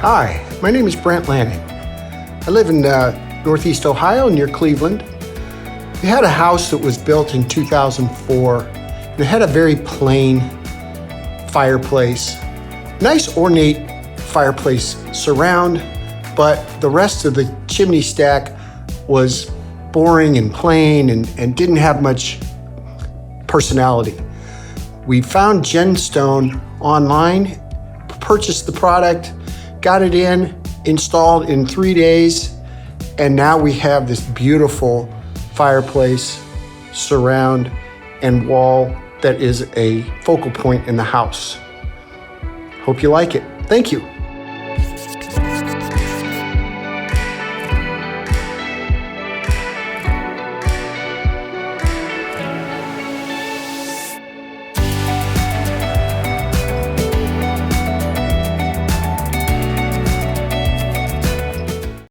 Hi, my name is Brent Lanning. I live in Northeast Ohio near Cleveland. We had a house that was built in 2004 and it had a very plain fireplace. Nice ornate fireplace surround, but the rest of the chimney stack was boring and plain and didn't have much personality. We found GenStone online, purchased the product, got it installed in 3 days, and now we have this beautiful fireplace, surround, and wall that is a focal point in the house. Hope you like it. Thank you.